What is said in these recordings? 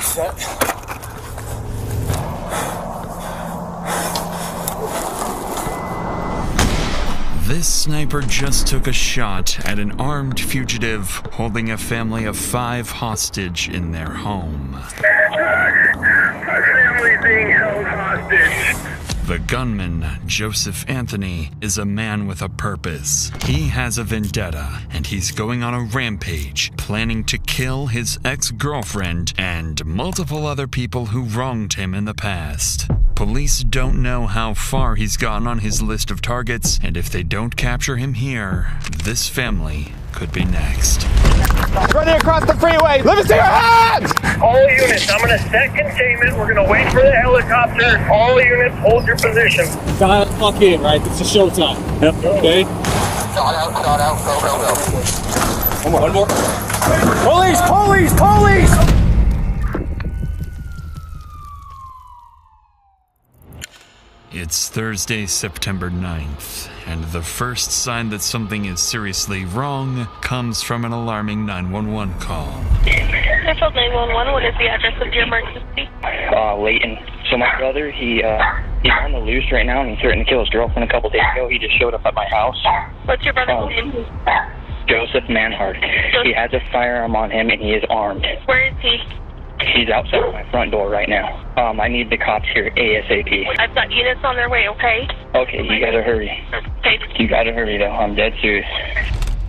Set. This sniper just took a shot at an armed fugitive holding a family of 5 hostage in their home. Our family's being held hostage. The gunman, Joseph Anthony, is a man with a purpose. He has a vendetta, and he's going on a rampage, planning to kill his ex-girlfriend and multiple other people who wronged him in the past. Police don't know how far he's gotten on his list of targets, and if they don't capture him here, this family could be next. Running across the freeway! Let me see your hands! All units, I'm gonna set containment. We're gonna wait for the helicopter. All units, hold your position. Dial fuck in, right? It's a showtime. Yep. Okay. Shot out, go, go, go. One more. Police, police, police! It's Thursday, September 9th, and the first sign that something is seriously wrong comes from an alarming 911 call. Central 911, what is the address of your emergency? Leighton. So my brother, he's on the loose right now, and he threatened to kill his girlfriend a couple days ago. He just showed up at my house. What's your brother's name? Joseph Manhard. He has a firearm on him, and he is armed. Where is he? He's outside my front door right now. I need the cops here ASAP. I've got units on their way, okay? Okay, you gotta hurry. Okay. You gotta hurry, though. I'm dead serious.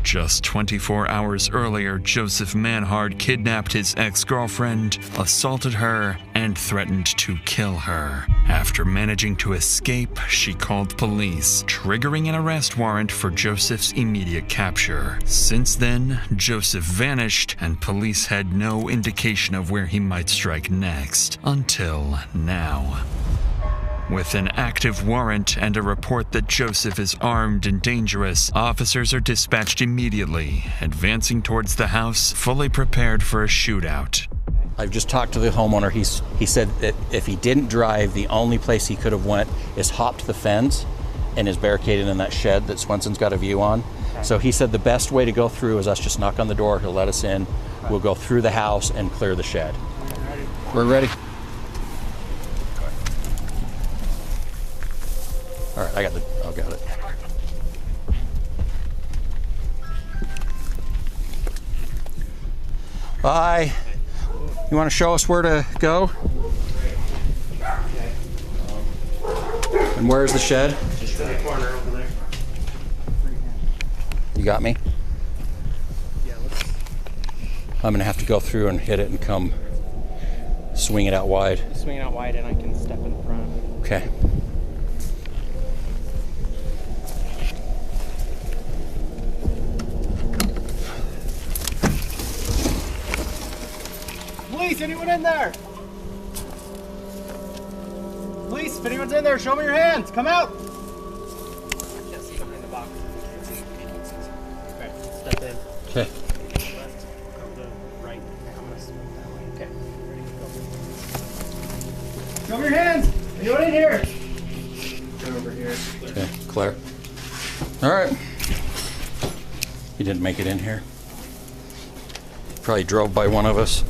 Just 24 hours earlier, Joseph Manhard kidnapped his ex-girlfriend, assaulted her, and threatened to kill her. After managing to escape, she called police, triggering an arrest warrant for Joseph's immediate capture. Since then, Joseph vanished, and police had no indication of where he might strike next, until now. With an active warrant and a report that Joseph is armed and dangerous, officers are dispatched immediately, advancing towards the house, fully prepared for a shootout. I've just talked to the homeowner. He said that if he didn't drive, the only place he could have went is hopped the fence and is barricaded in that shed that Swenson's got a view on. So he said the best way to go through is us just knock on the door, he'll let us in, we'll go through the house and clear the shed. We're ready. All right, I got it. Bye. You want to show us where to go? And where's the shed? Just in the corner over there. You got me? Yeah, I'm gonna have to go through and hit it and come swing it out wide. swing it out wide and I can step in front. Okay. Police, anyone in there? Police, if anyone's in there, show me your hands. Come out. I can't see behind the box. Okay, step in. Okay. Left, go to the right. I'm gonna swing that way. Okay, ready to go. Show me your hands. Anyone in here? Turn over here. Okay, clear. All right. He didn't make it in here. Probably drove by one of us.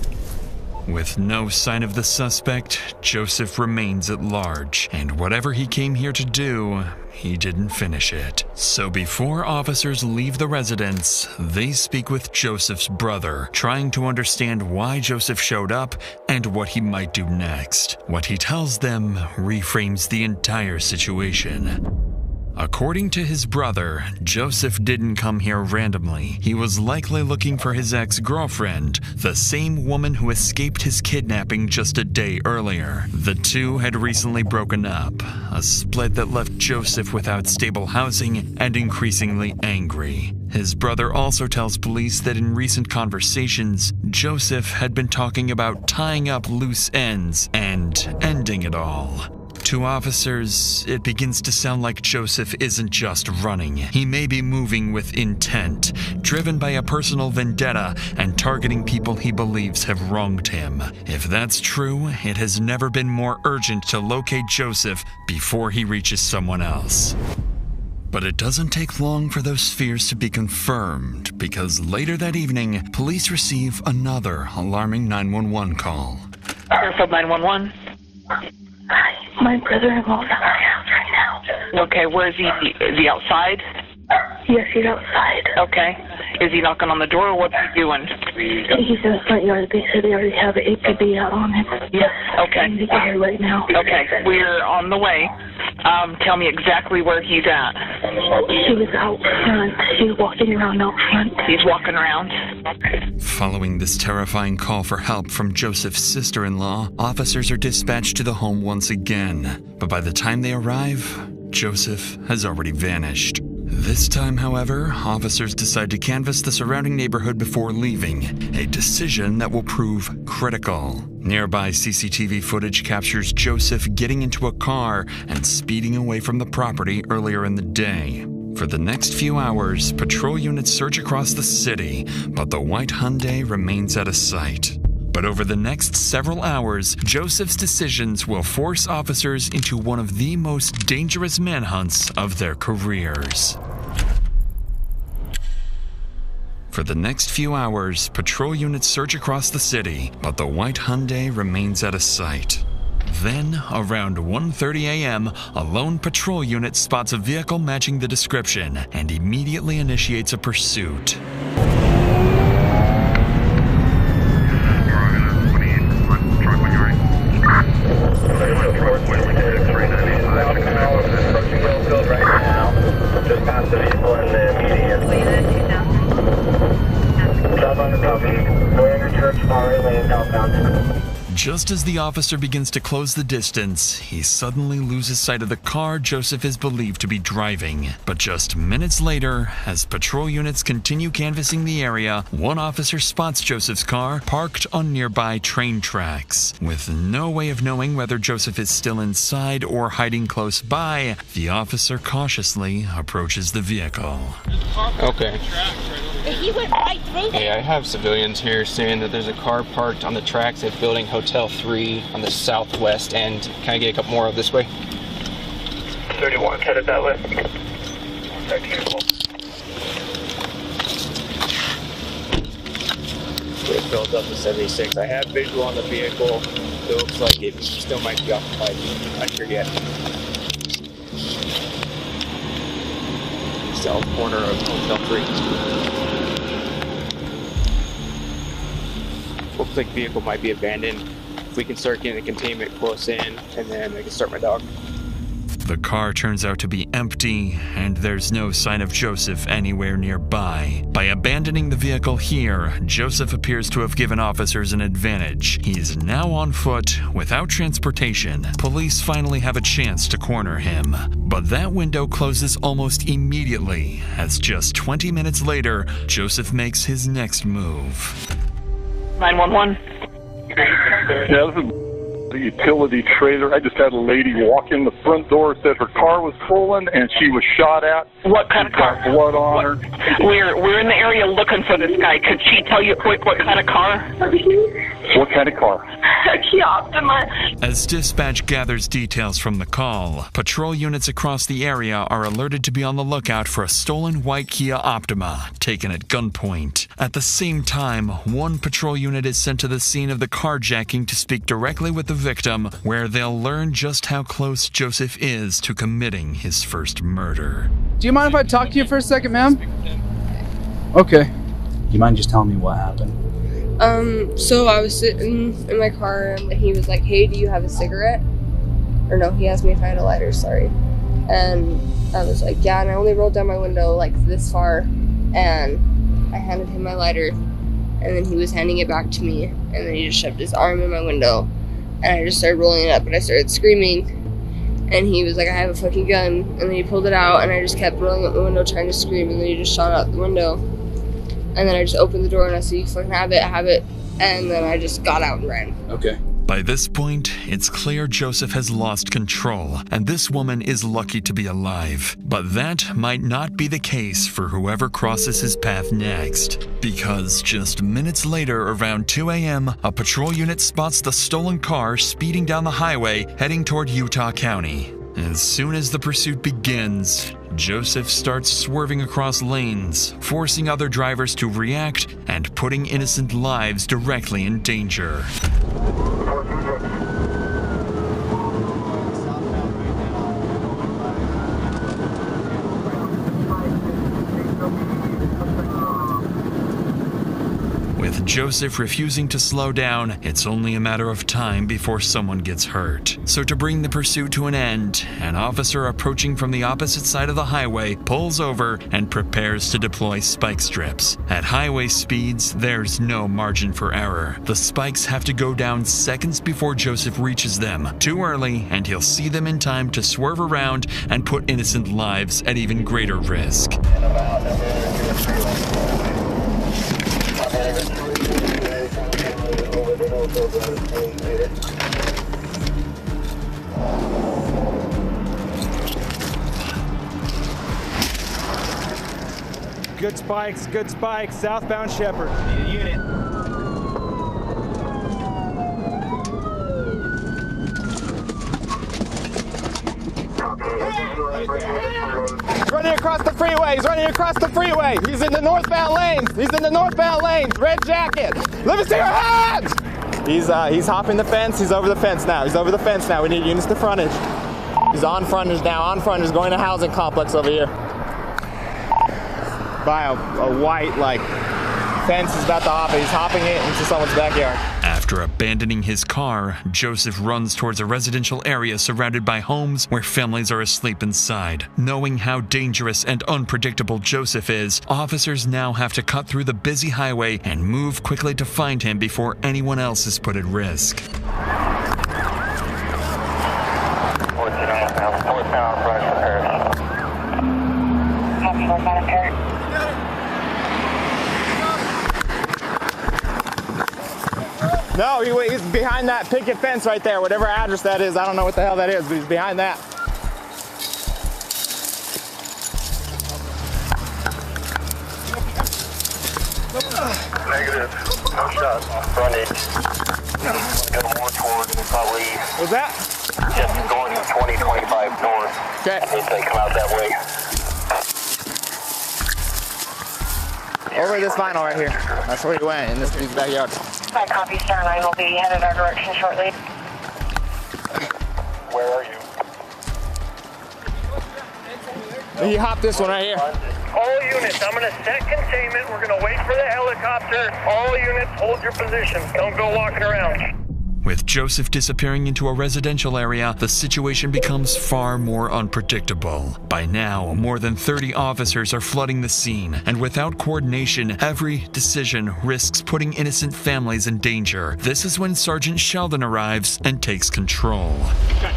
With no sign of the suspect, Joseph remains at large, and whatever he came here to do, he didn't finish it. So before officers leave the residence, they speak with Joseph's brother, trying to understand why Joseph showed up and what he might do next. What he tells them reframes the entire situation. According to his brother, Joseph didn't come here randomly. He was likely looking for his ex-girlfriend, the same woman who escaped his kidnapping just a day earlier. The two had recently broken up, a split that left Joseph without stable housing and increasingly angry. His brother also tells police that in recent conversations, Joseph had been talking about tying up loose ends and ending it all. To officers, it begins to sound like Joseph isn't just running. He may be moving with intent, driven by a personal vendetta and targeting people he believes have wronged him. If that's true, it has never been more urgent to locate Joseph before he reaches someone else. But it doesn't take long for those fears to be confirmed, because later that evening, police receive another alarming 911 call. Fairfield 911. My brother-in-law's at my house right now. Okay, where is he? Is he outside? Yes, he's outside. Okay. Is he knocking on the door, or what's he doing? He's in the front yard. They said they already have an APB out on him. Yes. Okay. I need to get here right now. Okay, we're on the way. Tell me exactly where he's at. He was out front. He was walking around out front. He's walking around. Following this terrifying call for help from Joseph's sister-in-law, officers are dispatched to the home once again. But by the time they arrive, Joseph has already vanished. This time, however, officers decide to canvass the surrounding neighborhood before leaving, a decision that will prove critical. Nearby CCTV footage captures Joseph getting into a car and speeding away from the property earlier in the day. For the next few hours, patrol units search across the city, but the white Hyundai remains out of sight. But over the next several hours, Joseph's decisions will force officers into one of the most dangerous manhunts of their careers. For the next few hours, patrol units search across the city, but the white Hyundai remains out of sight. Then, around 1:30 a.m., a lone patrol unit spots a vehicle matching the description and immediately initiates a pursuit. Just as the officer begins to close the distance, he suddenly loses sight of the car Joseph is believed to be driving. But just minutes later, as patrol units continue canvassing the area, one officer spots Joseph's car parked on nearby train tracks. With no way of knowing whether Joseph is still inside or hiding close by, the officer cautiously approaches the vehicle. Okay. He went right through Hey, I have civilians here saying that there's a car parked on the tracks at Building Hotel 3 on the southwest end. Can I get a couple more of this way? 31 headed that way. It fills up to 76. I have visual on the vehicle. It looks like it still might be occupied. Not sure yet. South corner of Hotel 3. Looks like vehicle might be abandoned. If we can start getting the containment close in, and then I can start my dog. The car turns out to be empty, and there's no sign of Joseph anywhere nearby. By abandoning the vehicle here, Joseph appears to have given officers an advantage. He's now on foot, without transportation. Police finally have a chance to corner him. But that window closes almost immediately, as just 20 minutes later, Joseph makes his next move. 911. Yeah, this is the utility trailer. I just had a lady walk in the front door, said her car was stolen and she was shot at. What kind of car? Blood on her. We're in the area looking for this guy. Could she tell you quick what kind of car? What kind of car? Kia Optima. As dispatch gathers details from the call, patrol units across the area are alerted to be on the lookout for a stolen white Kia Optima taken at gunpoint. At the same time, one patrol unit is sent to the scene of the carjacking to speak directly with the victim, where they'll learn just how close Joseph is to committing his first murder. Do you mind if I talk to you for a second, ma'am? Okay. Do you mind just telling me what happened? So I was sitting in my car and he was like, hey, do you have a cigarette? Or no, he asked me if I had a lighter, sorry. And I was like, yeah, and I only rolled down my window like this far, and I handed him my lighter, and then he was handing it back to me, and then he just shoved his arm in my window, and I just started rolling it up, and I started screaming, and he was like, I have a fucking gun, and then he pulled it out, and I just kept rolling up the window trying to scream, and then he just shot out the window, and then I just opened the door, and I said, you fucking have it, and then I just got out and ran. Okay. By this point, it's clear Joseph has lost control, and this woman is lucky to be alive. But that might not be the case for whoever crosses his path next. Because just minutes later, around 2 a.m., a patrol unit spots the stolen car speeding down the highway, heading toward Utah County. As soon as the pursuit begins, Joseph starts swerving across lanes, forcing other drivers to react and putting innocent lives directly in danger. With Joseph refusing to slow down, it's only a matter of time before someone gets hurt. So to bring the pursuit to an end, an officer approaching from the opposite side of the highway pulls over and prepares to deploy spike strips. At highway speeds, there's no margin for error. The spikes have to go down seconds before Joseph reaches them. Too early, and he'll see them in time to swerve around and put innocent lives at even greater risk. Good spikes, southbound Shepherd. Need a unit. He's running across the freeway. He's in the northbound lanes. Red jacket. Let me see your hands. He's hopping the fence. He's over the fence now. We need units to frontage. He's on frontage now. Going to housing complex over here. By a white fence is about to hop it. He's hopping it into someone's backyard. After abandoning his car, Joseph runs towards a residential area surrounded by homes where families are asleep inside. Knowing how dangerous and unpredictable Joseph is, officers now have to cut through the busy highway and move quickly to find him before anyone else is put at risk. No, he's behind that picket fence right there, whatever address that is. I don't know what the hell that is, but he's behind that. Negative. No shots. Frontage. Go more toward probably. What's that? Just going 20-25 north. Okay. I think they come out that way. Over this vinyl right here. That's where he went, in this dude's backyard. My copy, Star 9 will be headed our direction shortly. Where are you? He hopped this one right here. All units, I'm going to set containment. We're going to wait for the helicopter. All units, hold your positions. Don't go walking around. With Joseph disappearing into a residential area, the situation becomes far more unpredictable. By now, more than 30 officers are flooding the scene, and without coordination, every decision risks putting innocent families in danger. This is when Sergeant Sheldon arrives and takes control. Okay.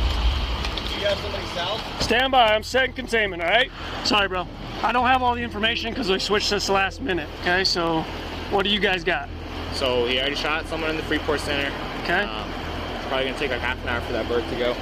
You got somebody south? Stand by, I'm setting containment, all right? Sorry, bro. I don't have all the information because we switched this last minute, okay? So, what do you guys got? So, he already shot someone in the Freeport Center. Okay. Probably gonna take like half an hour for that bird to go.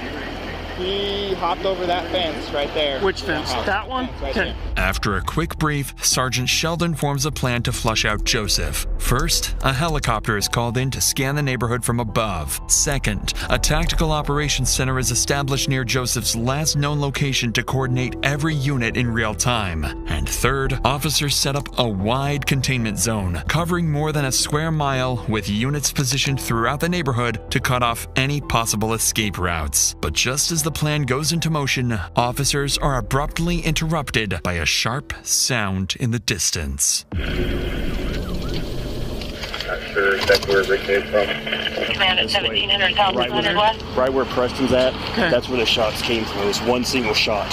He hopped over that fence right there. Which fence? That one? Okay. After a quick brief, Sergeant Sheldon forms a plan to flush out Joseph. First, a helicopter is called in to scan the neighborhood from above. Second, a tactical operations center is established near Joseph's last known location to coordinate every unit in real time. And third, officers set up a wide containment zone, covering more than a square mile, with units positioned throughout the neighborhood to cut off any possible escape routes. But just as the plan goes into motion, officers are abruptly interrupted by a sharp sound in the distance. Not sure exactly where Rick came from. Command at 1700 South 100 West. Right where Preston's at, that's where the shots came from. It was one single shot.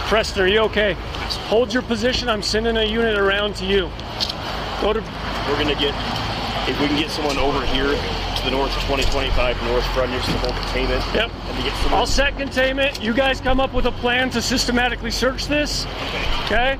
Preston, are you okay? Hold your position. I'm sending a unit around to you. We're gonna get, if we can get someone over here to the north, 20-25 north frontage to hold containment. Yep. I'll set containment. You guys come up with a plan to systematically search this. Okay?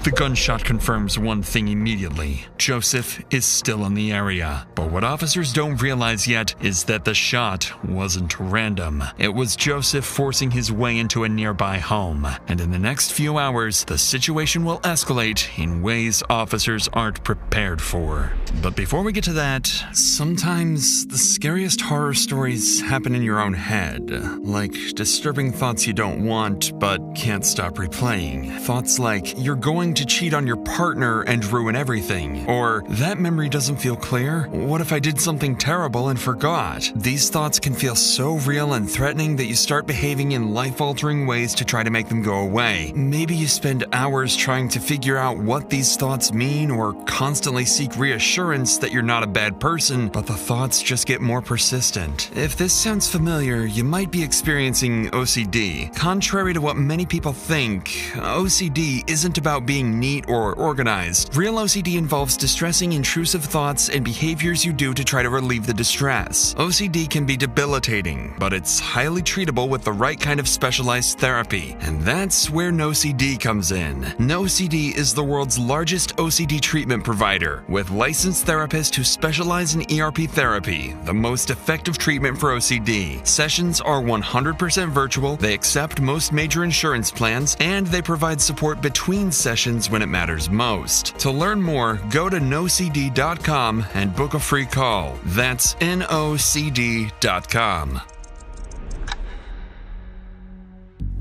The gunshot confirms one thing immediately. Joseph is still in the area. But what officers don't realize yet is that the shot wasn't random. It was Joseph forcing his way into a nearby home. And in the next few hours, the situation will escalate in ways officers aren't prepared for. But before we get to that, sometimes the scariest horror stories happen in your own head. Like disturbing thoughts you don't want, but can't stop replaying. Thoughts like, you're going to cheat on your partner and ruin everything. Or, that memory doesn't feel clear. What if I did something terrible and forgot? These thoughts can feel so real and threatening that you start behaving in life-altering ways to try to make them go away. Maybe you spend hours trying to figure out what these thoughts mean, or constantly seek reassurance that you're not a bad person, but the thoughts just get more persistent. If this sounds familiar, you might be experiencing OCD. Contrary to what many people think, OCD isn't about being neat or organized. Real OCD involves distressing, intrusive thoughts and behaviors you do to try to relieve the distress. OCD can be debilitating, but it's highly treatable with the right kind of specialized therapy. And that's where NoCD comes in. NoCD is the world's largest OCD treatment provider, with licensed therapists who specialize in ERP therapy, the most effective treatment for OCD. Sessions are 100% virtual, they accept most major insurance plans, and they provide support between sessions when it matters most. To learn more, go to nocd.com and book a free call. That's nocd.com.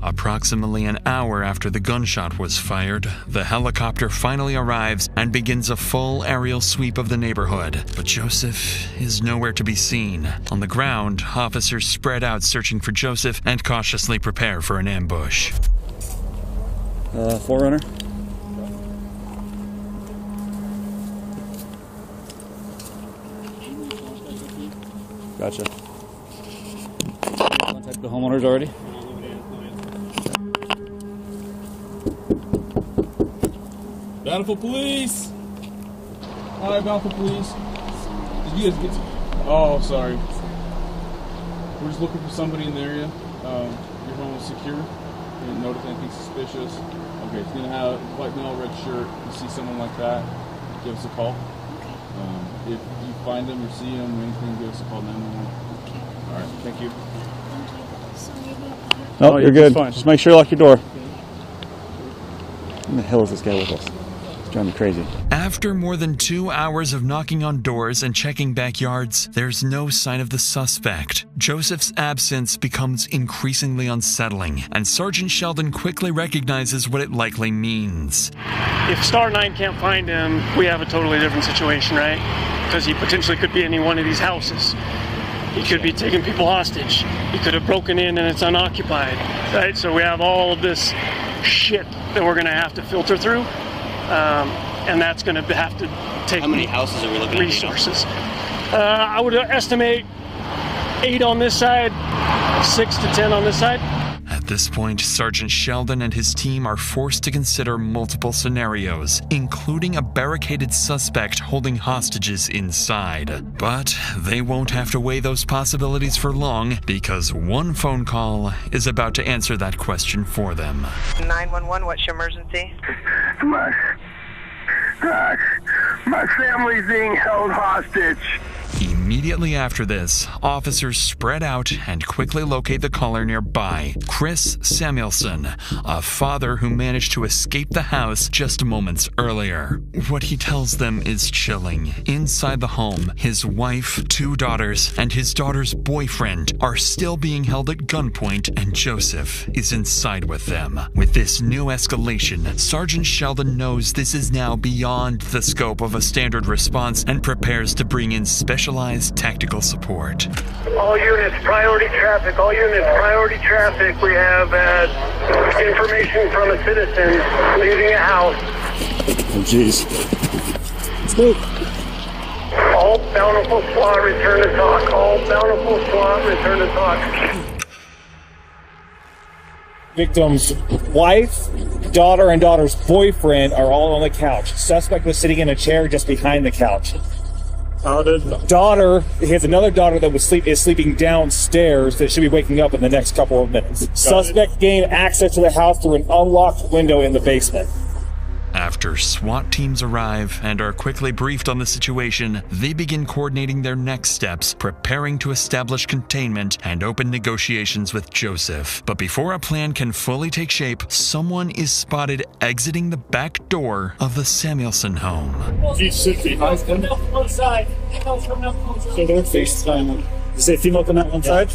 Approximately an hour after the gunshot was fired, the helicopter finally arrives and begins a full aerial sweep of the neighborhood. But Joseph is nowhere to be seen. On the ground, officers spread out searching for Joseph and cautiously prepare for an ambush. Forerunner? Gotcha. Contact the homeowners already? Bountiful Police! Hi, Bountiful Police. Did you guys get to... Oh, sorry. We're just looking for somebody in the area. Your home is secure. We didn't notice anything suspicious. Okay, it's gonna have a white male, red shirt. If you see someone like that, give us a call. If you find them or see them or anything, give us a call 911. Alright, thank you. No, you're good. Fine. Just make sure you lock your door. Who the hell is this guy with us? Driving me crazy. After more than 2 hours of knocking on doors and checking backyards, there's no sign of the suspect. Joseph's absence becomes increasingly unsettling, and Sergeant Sheldon quickly recognizes what it likely means. If Star 9 can't find him, we have a totally different situation, right? Because he potentially could be in any one of these houses. He could be taking people hostage. He could have broken in and it's unoccupied, right? So we have all of this shit that we're going to have to filter through. And that's going to have to take How many houses are we looking at? Resources. I would estimate 8 on this side, 6 to 10 on this side. At this point, Sergeant Sheldon and his team are forced to consider multiple scenarios, including a barricaded suspect holding hostages inside. But they won't have to weigh those possibilities for long, because one phone call is about to answer that question for them. 911, what's your emergency? My family's being held hostage. Immediately after this, officers spread out and quickly locate the caller nearby, Chris Samuelson, a father who managed to escape the house just moments earlier. What he tells them is chilling. Inside the home, his wife, 2 daughters, and his daughter's boyfriend are still being held at gunpoint, and Joseph is inside with them. With this new escalation, Sergeant Sheldon knows this is now beyond the scope of a standard response and prepares to bring in specialized tactical support. All units, priority traffic. All units, priority traffic. We have information from a citizen leaving a house. Oh, jeez. Let's move. All Bountiful SWAT, return to talk. All Bountiful SWAT, return to talk. Victim's wife, daughter, and daughter's boyfriend are all on the couch. Suspect was sitting in a chair just behind the couch. Daughter, he has another daughter that is sleeping downstairs that should be waking up in the next couple of minutes. Suspect gained access to the house through an unlocked window in the basement. After SWAT teams arrive and are quickly briefed on the situation, they begin coordinating their next steps, preparing to establish containment and open negotiations with Joseph. But before a plan can fully take shape, someone is spotted exiting the back door of the Samuelson home. So they're FaceTime. Is there a female coming out one side?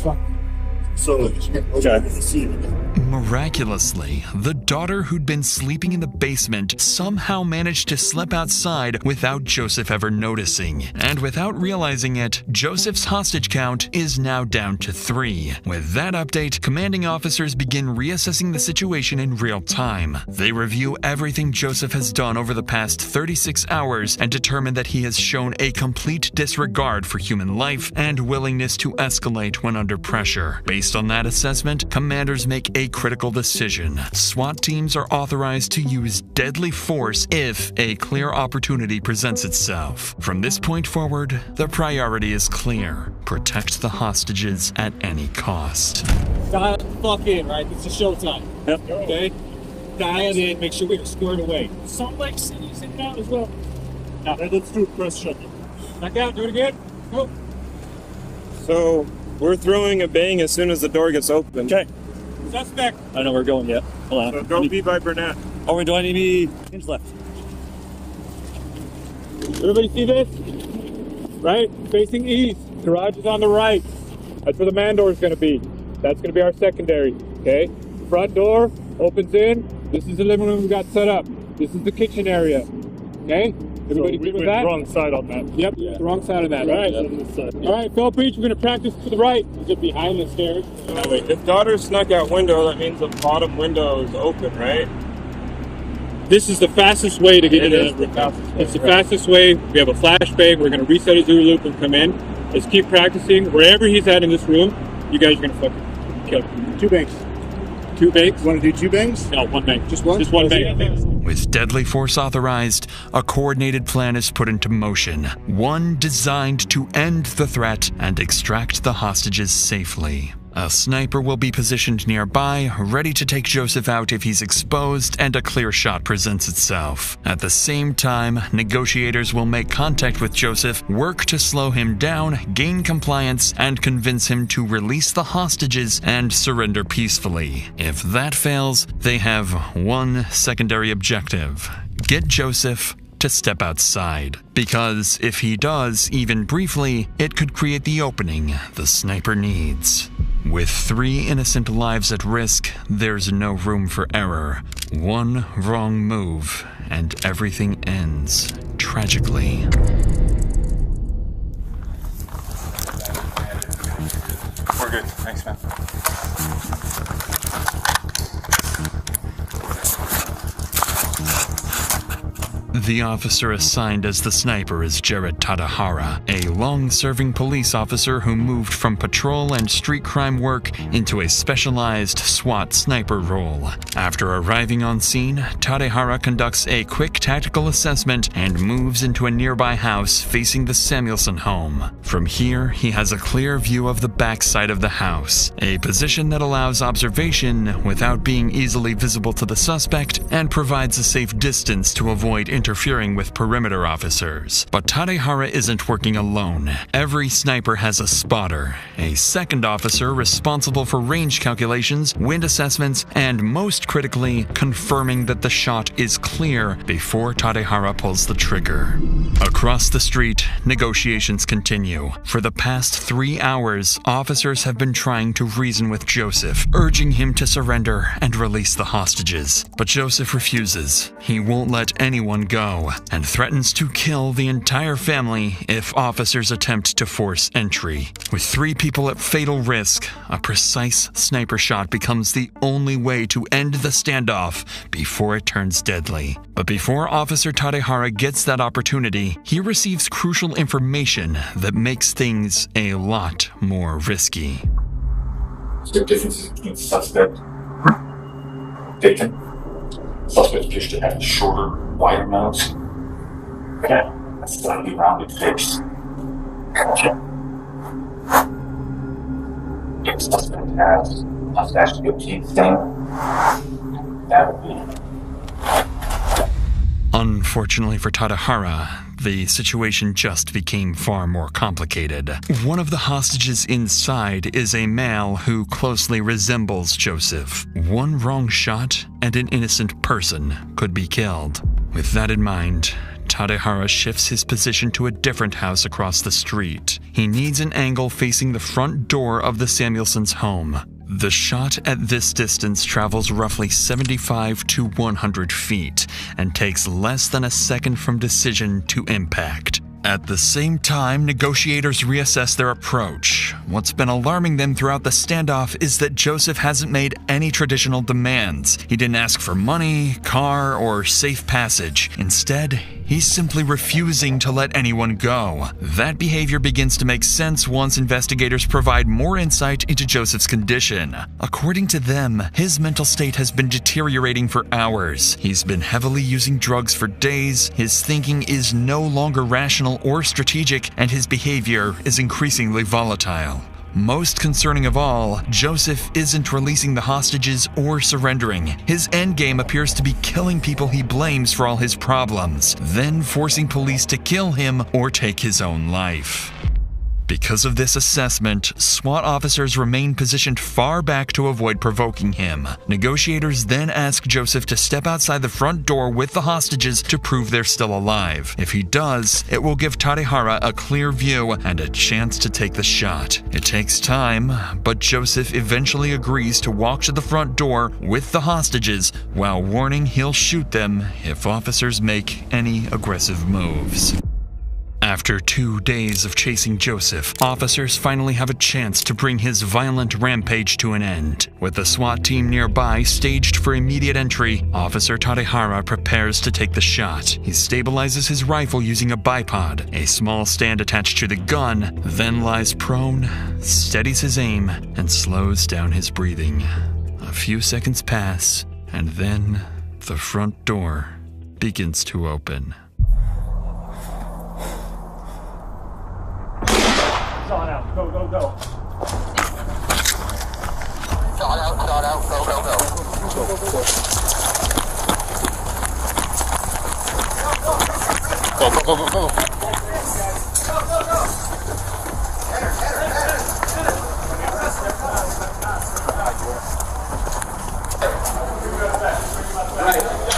Miraculously, the daughter who'd been sleeping in the basement somehow managed to slip outside without Joseph ever noticing. And without realizing it, Joseph's hostage count is now down to 3. With that update, commanding officers begin reassessing the situation in real time. They review everything Joseph has done over the past 36 hours and determine that he has shown a complete disregard for human life and willingness to escalate when under pressure. Based on that assessment, commanders make a critical decision. SWAT teams are authorized to use deadly force if a clear opportunity presents itself. From this point forward, the priority is clear: protect the hostages at any cost. Dial the fuck in, right? It's a showtime. Yep. Okay? Dial in, make sure we are squared away. Salt Lake City's in town as well. Now, let's do press check. Back out, do it again. Go. So, we're throwing a bang as soon as the door gets open. Okay. Suspect. I know where we're going yet. Hold on. So don't be by Burnett. Oh, do I need me? Hinge left. Everybody see this? Right? Facing east. Garage is on the right. That's where the man door is going to be. That's going to be our secondary. Okay? Front door opens in. This is the living room we got set up. This is the kitchen area. Okay? Everybody good with that? Wrong side on that. Yep, the wrong side of that. Right. All right, Phil Breach, we're going to practice to the right. Is it behind the stairs? Wait, if daughter snuck out window, that means the bottom window is open, right? This is the fastest way to get in. It's the fastest way. We have a flashbang. We're going to reset his OOR loop and come in. Let's keep practicing. Wherever he's at in this room, you guys are going to fucking kill him. 2 bangs. 2 bangs? Want to do 2 bangs? No, 1 bang. Just one? Just 1 bang. With deadly force authorized, a coordinated plan is put into motion, one designed to end the threat and extract the hostages safely. A sniper will be positioned nearby, ready to take Joseph out if he's exposed and a clear shot presents itself. At the same time, negotiators will make contact with Joseph, work to slow him down, gain compliance, and convince him to release the hostages and surrender peacefully. If that fails, they have one secondary objective: get Joseph to step outside. Because if he does, even briefly, it could create the opening the sniper needs. With 3 innocent lives at risk, there's no room for error. One wrong move, and everything ends tragically. We're good. Thanks, man. The officer assigned as the sniper is Jared Tadahara, a long-serving police officer who moved from patrol and street crime work into a specialized SWAT sniper role. After arriving on scene, Tadahara conducts a quick tactical assessment and moves into a nearby house facing the Samuelson home. From here, he has a clear view of the backside of the house, a position that allows observation without being easily visible to the suspect and provides a safe distance to avoid interfering with perimeter officers. But Tadehara isn't working alone. Every sniper has a spotter, a second officer responsible for range calculations, wind assessments, and most critically, confirming that the shot is clear before Tadehara pulls the trigger. Across the street, negotiations continue. For the past 3 hours, officers have been trying to reason with Joseph, urging him to surrender and release the hostages. But Joseph refuses. He won't let anyone go, and threatens to kill the entire family if officers attempt to force entry. With 3 people at fatal risk, a precise sniper shot becomes the only way to end the standoff before it turns deadly. But before Officer Tadehara gets that opportunity, he receives crucial information that makes things a lot more risky. Is there a difference between suspect taken? Suspect appears to have a shorter, wider nose. Okay. A slightly rounded face. Okay. If suspect has a mustache goatee thing, that would be Unfortunately for Tadahara, the situation just became far more complicated. One of the hostages inside is a male who closely resembles Joseph. One wrong shot and an innocent person could be killed. With that in mind, Tadahara shifts his position to a different house across the street. He needs an angle facing the front door of the Samuelsons' home. The shot at this distance travels roughly 75 to 100 feet and takes less than a second from decision to impact. At the same time, negotiators reassess their approach. What's been alarming them throughout the standoff is that Joseph hasn't made any traditional demands. He didn't ask for money, car, or safe passage. Instead, he's simply refusing to let anyone go. That behavior begins to make sense once investigators provide more insight into Joseph's condition. According to them, his mental state has been deteriorating for hours. He's been heavily using drugs for days, his thinking is no longer rational or strategic, and his behavior is increasingly volatile. Most concerning of all, Joseph isn't releasing the hostages or surrendering. His endgame appears to be killing people he blames for all his problems, then forcing police to kill him or take his own life. Because of this assessment, SWAT officers remain positioned far back to avoid provoking him. Negotiators then ask Joseph to step outside the front door with the hostages to prove they're still alive. If he does, it will give Tadahara a clear view and a chance to take the shot. It takes time, but Joseph eventually agrees to walk to the front door with the hostages while warning he'll shoot them if officers make any aggressive moves. After 2 days of chasing Joseph, officers finally have a chance to bring his violent rampage to an end. With the SWAT team nearby staged for immediate entry, Officer Tadahara prepares to take the shot. He stabilizes his rifle using a bipod, a small stand attached to the gun, then lies prone, steadies his aim, and slows down his breathing. A few seconds pass, and then the front door begins to open. Shot out, go, go, go. Shot out, go, go, go. Go, go, go, go, go.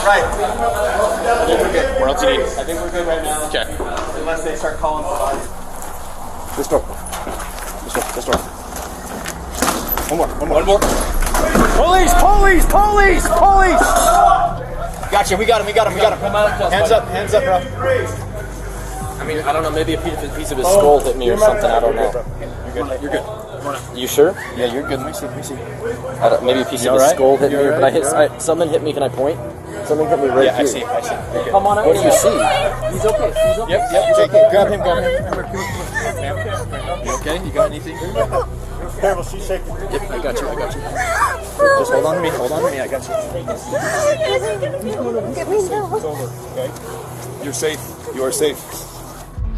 Right. I think we're good. Where else do you need? I think we're good right now. Okay. Unless they start calling for bodies. This door. This door. One more. Police! Gotcha, we got him. Hands up, bro. I mean, I don't know, maybe a piece of his skull hit me or something, I don't know. You're good. You sure? Yeah, you're good. Let me see. Maybe a piece of his skull hit me, but something hit me, can I point? Something hit me right here. I see. Come on out. What do you see? He's okay. Yep. Take it. Grab him. You okay? You got anything? Careful, she's shaking. Yep, I got you. Just hold on to me. I got you. You're safe. You are safe.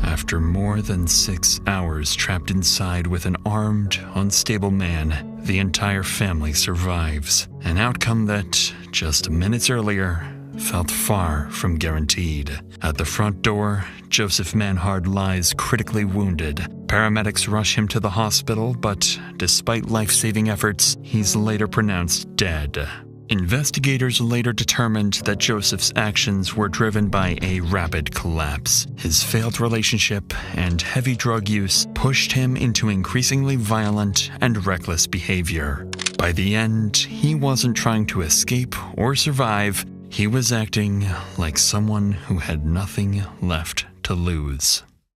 After more than 6 hours trapped inside with an armed, unstable man, the entire family survives. An outcome that, just minutes earlier, felt far from guaranteed. At the front door, Joseph Manhard lies critically wounded. Paramedics rush him to the hospital, but despite life-saving efforts, he's later pronounced dead. Investigators later determined that Joseph's actions were driven by a rapid collapse. His failed relationship and heavy drug use pushed him into increasingly violent and reckless behavior. By the end, he wasn't trying to escape or survive. He was acting like someone who had nothing left to lose.